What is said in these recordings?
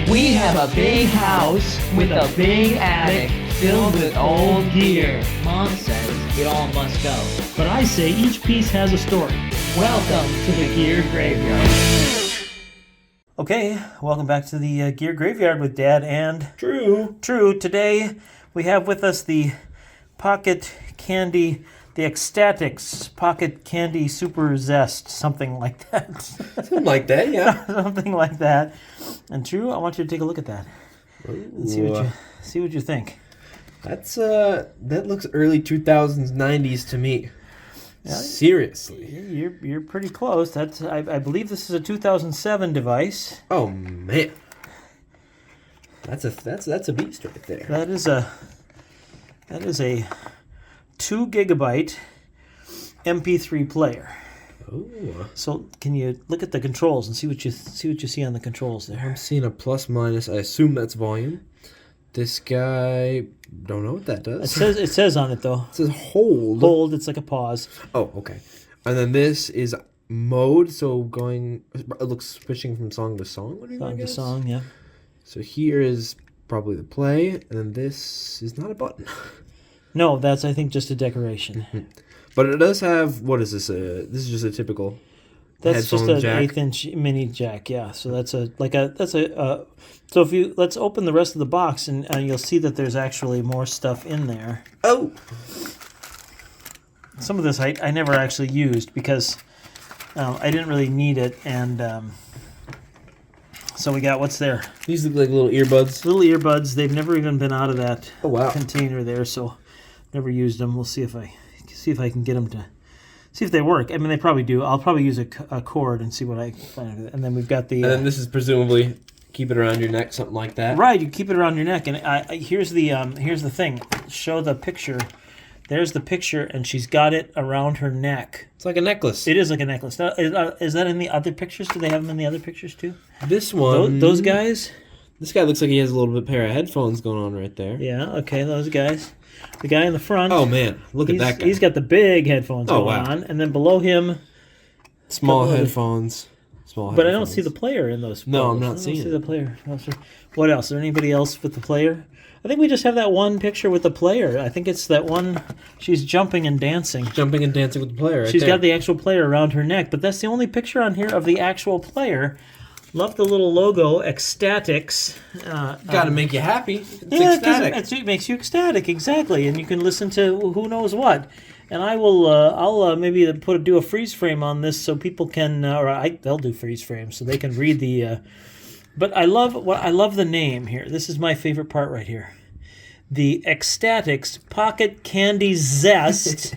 We have a big house with a big attic filled with old gear. Mom says it all must go. But I say each piece has a story. Welcome to the Gear Graveyard. Okay, welcome back to the Gear Graveyard with Dad and True. Today we have with us the Pocket Candy, the Xtatix Pocket Candy Super Zest, something like that. Something like that, yeah. Something like that. And True, I want you to take a look at that and see what you think. That's that looks early 2000s, 90s to me. Yeah, seriously. You're pretty close. That's I believe this is a 2007 device. Oh man. That's a beast right there. That is a 2 gigabyte MP3 player. Ooh. So can you look at the controls and see what you see on the controls there? I'm seeing a plus minus. I assume that's volume. This guy, don't know what that does. It says on it though. It says hold. Hold. It's like a pause. Oh, okay. And then this is mode. So it looks switching from song to song. Song to song, yeah. So here is probably the play, and then this is not a button. No, that's I think just a decoration. But it does have, what is this? This is just a typical That's just headphone an jack. 1/8 inch mini jack, yeah. So so if let's open the rest of the box and you'll see that there's actually more stuff in there. Oh! Some of this I never actually used because I didn't really need it, and so we got what's there. These look like little earbuds. Little earbuds. They've never even been out of that Oh, wow. container there, so never used them. We'll see if I can get them to see if they work. I mean, they probably do. I'll probably use a cord and see what I find. And then we've got the. And then this is presumably keep it around your neck, something like that. Right, you keep it around your neck, and here's the thing. Show the picture. There's the picture, and she's got it around her neck. It's like a necklace. It is like a necklace. Now, is that in the other pictures? Do they have them in the other pictures too? This one. Those guys? This guy looks like he has a little bit pair of headphones going on right there. Yeah, okay, those guys. The guy in the front. Oh, man. Look at that guy. He's got the big headphones going on, and then below him... Small headphones. But I don't see the player in those photos. No, I'm not seeing I don't see it. the player. What else? Is there anybody else with the player? I think we just have that one picture with the player. I think it's that one. She's jumping and dancing. Jumping and dancing with the player right She's there. got the actual player around her neck, but that's the only picture on here of the actual player. Love the little logo, Xtatix. Got to make you happy. It's Yeah, ecstatic. it makes you ecstatic, exactly, and you can listen to who knows what. And I'll maybe do a freeze frame on this so people can, they'll do freeze frames so they can read the. But I love the name here. This is my favorite part right here. The Xtatix Pocket Candy Zest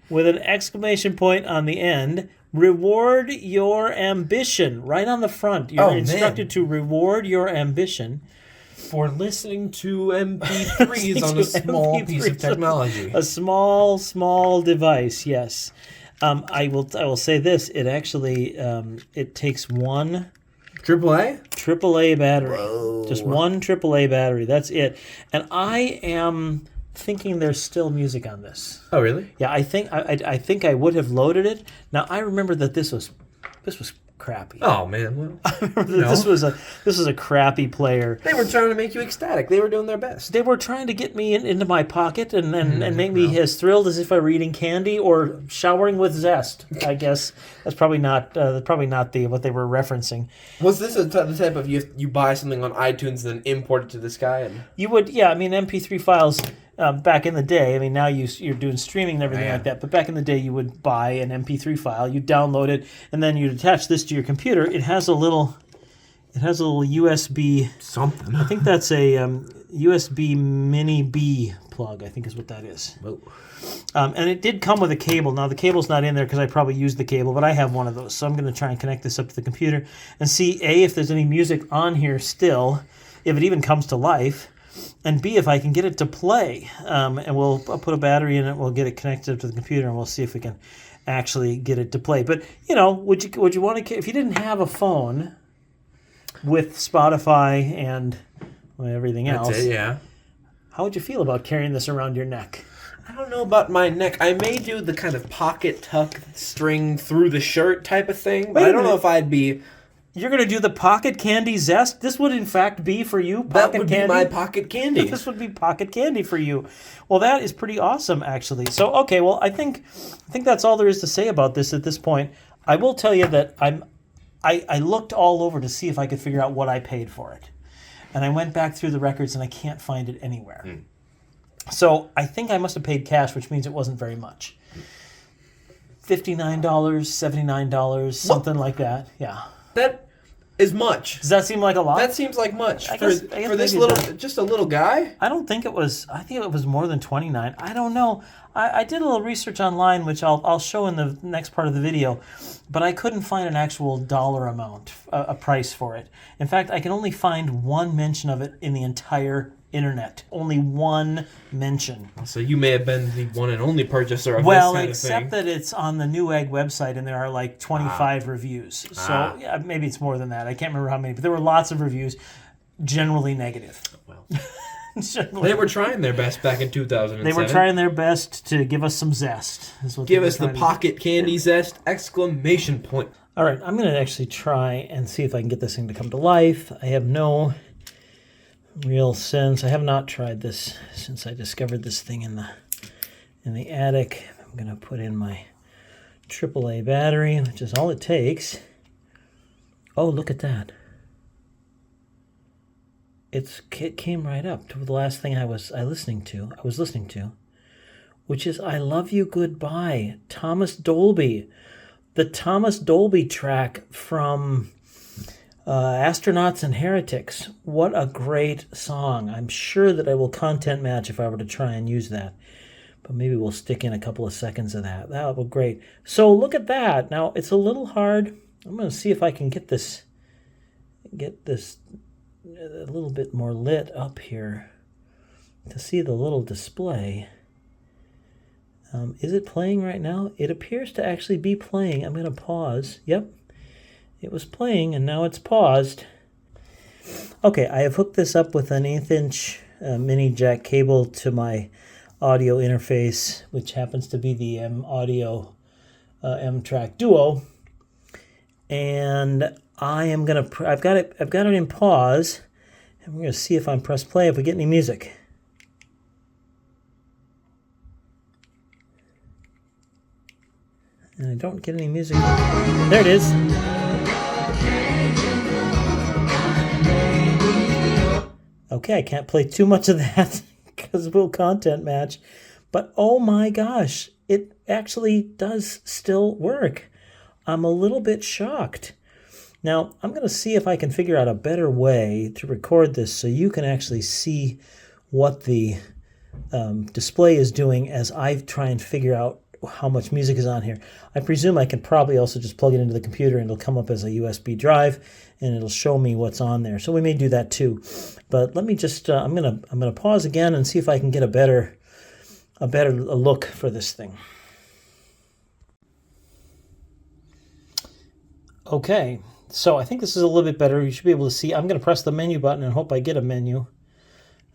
with an exclamation point on the end. Reward your ambition. Right on the front. You're instructed to reward your ambition. For listening to MP3s on a small piece of technology. A small device, yes. I will say this. It actually it takes one AAA? AAA battery. Whoa. Just one AAA battery. That's it. And I am thinking there's still music on this. Oh, really? Yeah, I think I would have loaded it. Now I remember that this was crappy. Oh, man. Well, This was a crappy player. they were trying to make you ecstatic. They were doing their best. They were trying to get me into my pocket and make me as thrilled as if I were eating candy or showering with zest. I guess that's probably not what they were referencing. Was this the type of you buy something on iTunes and then import it to this guy? And You would, yeah. I mean, MP3 files back in the day. I mean, now you're doing streaming and everything Yeah. like that. But back in the day, you would buy an MP3 file, you download it, and then you'd attach this to your computer. It has a little USB. something. I think that's a USB Mini B plug. I think is what that is. Whoa. And it did come with a cable. Now, the cable's not in there because I probably used the cable, but I have one of those. So I'm going to try and connect this up to the computer and see, A, if there's any music on here still, if it even comes to life, and B, if I can get it to play. And I'll put a battery in it, we'll get it connected up to the computer, and we'll see if we can actually get it to play. But, would you want to, if you didn't have a phone with Spotify and everything else, That's it, yeah. how would you feel about carrying this around your neck? I don't know about my neck. I may do the kind of pocket tuck string through the shirt type of thing, but Wait a I don't know minute. if I'd be You're going to do the Pocket Candy Zest? This would, in fact, be for you, Pocket That would Candy? be my pocket candy. This would be Pocket Candy for you. Well, that is pretty awesome, actually. So, okay, well, I think that's all there is to say about this at this point. I will tell you that I looked all over to see if I could figure out what I paid for it. And I went back through the records, and I can't find it anywhere. So I think I must have paid cash, which means it wasn't very much. $59, $79, something like that. Yeah. That is much. Does that seem like a lot? That seems like much I for guess this maybe little, just a little guy. I don't think it was. I think it was more than 29. I don't know. I did a little research online, which I'll show in the next part of the video, but I couldn't find an actual dollar amount, a price for it. In fact, I can only find one mention of it in the entire internet. Only one mention. So you may have been the one and only purchaser of Well, this kind except of thing. that it's on the NewEgg website, and there are like 25 reviews. So yeah, maybe it's more than that. I can't remember how many, but there were lots of reviews, generally negative. Well, Generally. they were trying their best back in 2007. They were trying their best to give us some zest. Is what Give they were us the trying to do. Pocket Candy Zest! Exclamation point. All right, I'm going to actually try and see if I can get this thing to come to life. I have no real sense. I have not tried this since I discovered this thing in the attic. I'm going to put in my AAA battery, which is all it takes. Oh, look at that. It came right up to the last thing I was listening to, which is I Love You Goodbye, Thomas Dolby. The Thomas Dolby track from Astronauts and Heretics. What a great song. I'm sure that I will content match if I were to try and use that. But maybe we'll stick in a couple of seconds of that. That would be great. So look at that. Now, it's a little hard. I'm going to see if I can get this a little bit more lit up here to see the little display. Is it playing right now? It appears to actually be playing. I'm going to pause. Yep. It was playing, and now it's paused. Okay, I have hooked this up with an 1/8 inch mini jack cable to my audio interface, which happens to be the M-Audio M-Track Duo. And I am going to, I've got it in pause, and we're going to see if I press play, if we get any music. And I don't get any music. There it is. Okay, I can't play too much of that because we'll content match. But oh my gosh, it actually does still work. I'm a little bit shocked. Now, I'm going to see if I can figure out a better way to record this so you can actually see what the display is doing as I try and figure out how much music is on here. I presume I can probably also just plug it into the computer and it'll come up as a USB drive and it'll show me what's on there. So we may do that too. But let me just I'm gonna pause again and see if I can get a better look for this thing. Okay, so I think this is a little bit better. You should be able to see. I'm going to press the menu button and hope I get a menu.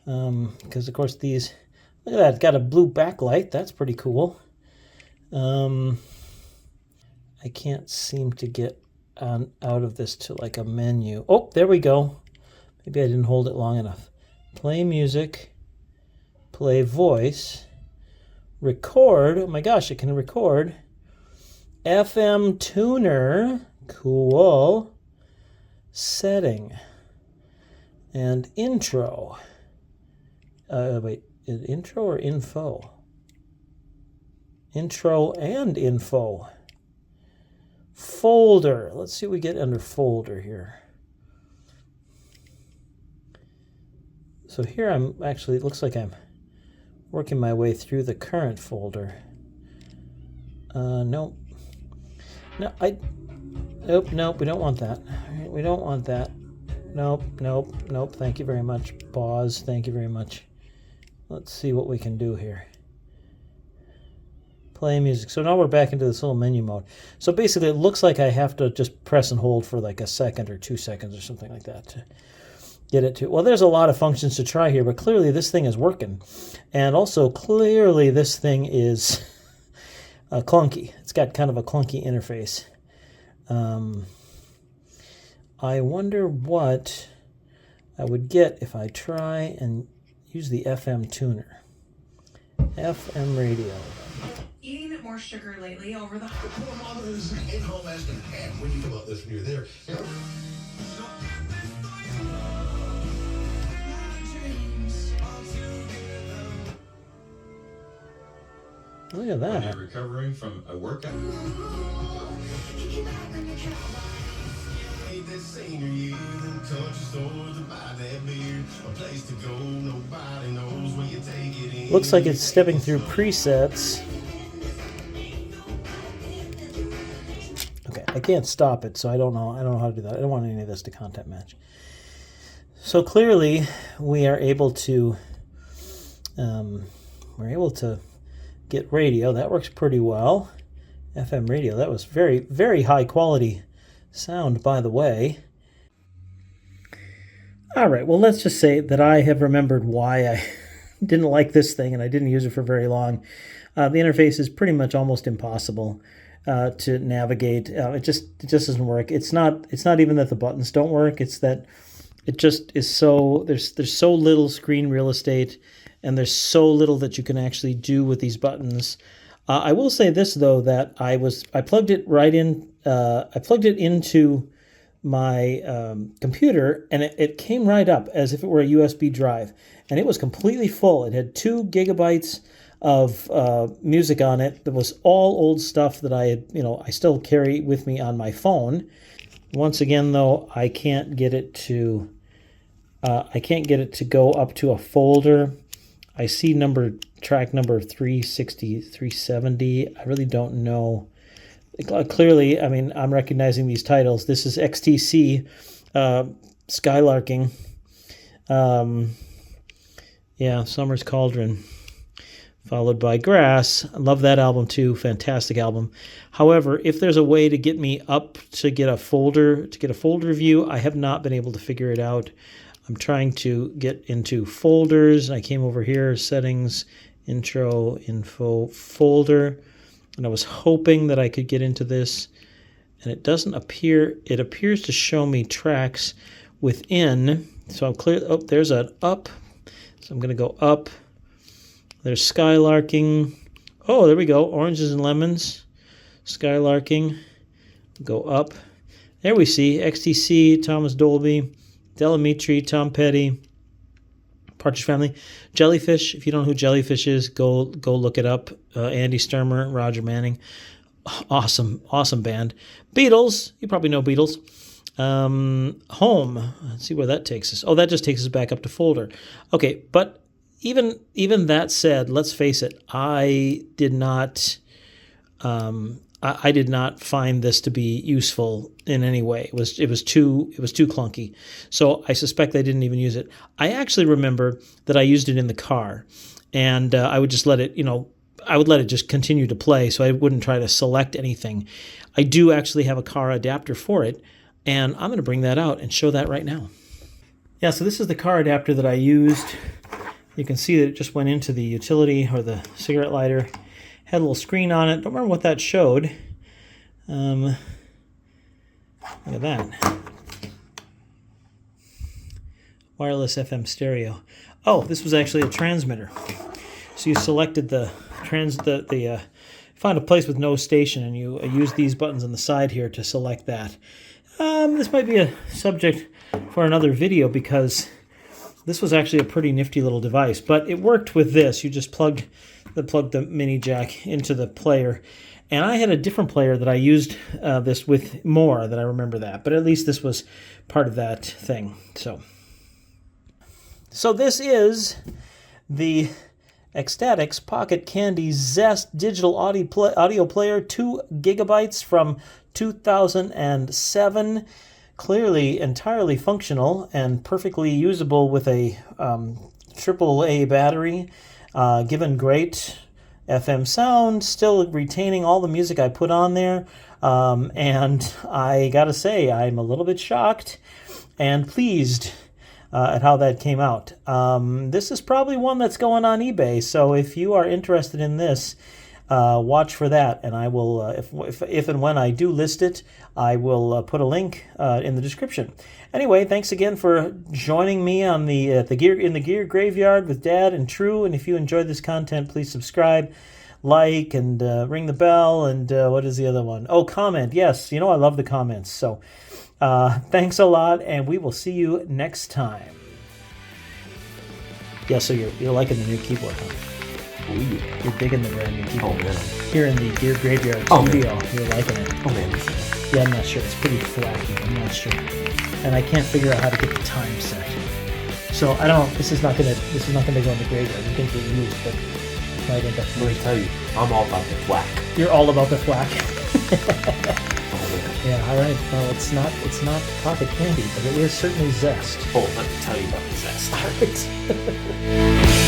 Because, of course, these... Look at that. It's got a blue backlight. That's pretty cool. I can't seem to get out of this to, like, a menu. Oh, there we go. Maybe I didn't hold it long enough. Play music. Play voice. Record. Oh, my gosh, it can record. FM tuner. Cool. Setting. And intro. Wait, is it intro or info? Intro and info. Folder. Let's see what we get under folder here. So here I'm actually, it looks like I'm working my way through the current folder. Nope. No, Nope, we don't want that. We don't want that. Nope. Thank you very much. Pause. Thank you very much. Let's see what we can do here. Play music. So now we're back into this little menu mode. So basically it looks like I have to just press and hold for like a second or 2 seconds or something like that to get it to. Well, there's a lot of functions to try here, but clearly this thing is working. And also clearly this thing is clunky. It's got kind of a clunky interface. I wonder what I would get if I try and use the FM tuner. FM radio. Eating more sugar lately over the Poor mother is in home asking, and when you come out this when you're there, you know, Look at that. When you're recovering from a workout. ain't that senior year, them country stores to buy that beer, a place to go, nobody knows where you take it in. Looks like it's stepping through presets. Okay, I can't stop it, so I don't know how to do that. I don't want any of this to content match. So clearly, we are able to get radio. That works pretty well. FM radio. That was very, very high quality sound, by the way. All right, well, let's just say that I have remembered why I didn't like this thing and I didn't use it for very long. The interface is pretty much almost impossible to navigate. It just doesn't work. It's not even that the buttons don't work. It's that it just is so there's so little screen real estate, and there's so little that you can actually do with these buttons. I will say this though, that I plugged it right in. I plugged it into my computer, and it came right up as if it were a USB drive, and it was completely full. It had 2 gigabytes of music on it. That was all old stuff that I had, I still carry with me on my phone. Once again, though, I can't get it to go up to a folder. I see track number 360, 370. I really don't know. Clearly, I mean, I'm recognizing these titles. This is XTC, Skylarking. Summer's Cauldron, followed by Grass. I love that album too. Fantastic album. However, if there's a way to get me up to get a folder view, I have not been able to figure it out. I'm trying to get into folders. I came over here, settings, intro, info, folder, and I was hoping that I could get into this, and it doesn't appear. It appears to show me tracks within. So I'm clear. Oh, there's an up. So I'm going to go up. There's Skylarking. Oh, there we go. Oranges and Lemons. Skylarking. Go up. There we see XTC, Thomas Dolby, Delamitri, Tom Petty, Partridge Family, Jellyfish. If you don't know who Jellyfish is, go look it up. Andy Sturmer, Roger Manning. Awesome band. Beatles. You probably know Beatles. Home. Let's see where that takes us. Oh, that just takes us back up to folder. Okay, but even that said, let's face it, I did not find this to be useful in any way. It was too clunky. So I suspect I didn't even use it. I actually remember that I used it in the car, and I would just let it, I would let it just continue to play, so I wouldn't try to select anything. I do actually have a car adapter for it, and I'm going to bring that out and show that right now. Yeah, so this is the car adapter that I used. You can see that it just went into the utility or the cigarette lighter. Had a little screen on it. Don't remember what that showed. Look at that. Wireless FM stereo. Oh, this was actually a transmitter. So you selected find a place with no station, and you use these buttons on the side here to select that. This might be a subject for another video, because this was actually a pretty nifty little device, but it worked with this. You just plugged the mini jack into the player, and I had a different player that I used this with more, that I remember that, but at least this was part of that thing. So this is the Xtatix Pocket Candy Zest digital audio player, 2 gigabytes from 2007. Clearly entirely functional and perfectly usable with a AAA battery. Given great FM sound, still retaining all the music I put on there. And I gotta say, I'm a little bit shocked and pleased at how that came out. This is probably one that's going on eBay, so if you are interested in this, watch for that, and I will, if and when I do list it, I will put a link in the description. Anyway, thanks again for joining me on the gear graveyard with Dad and True. And if you enjoyed this content, please subscribe, like, and ring the bell. And what is the other one? Oh, comment. Yes, I love the comments. So thanks a lot, and we will see you next time. Yeah, so you're liking the new keyboard, huh? Oh, yeah. You're digging the brand new keyboard. Oh, man. Here in the Gear Graveyard Oh, studio, you're liking it. Oh, man. Yeah, I'm not sure. It's pretty flaky. I'm not sure, and I can't figure out how to get the time set. So I don't. This is not gonna go in the graveyard. You can get used, but I think that's. Let me tell you, I'm all about the thwack. You're all about the thwack. Oh, Yeah. All right. Well, it's not pocket candy, but it is certainly zest. let me tell you about the zest. All right.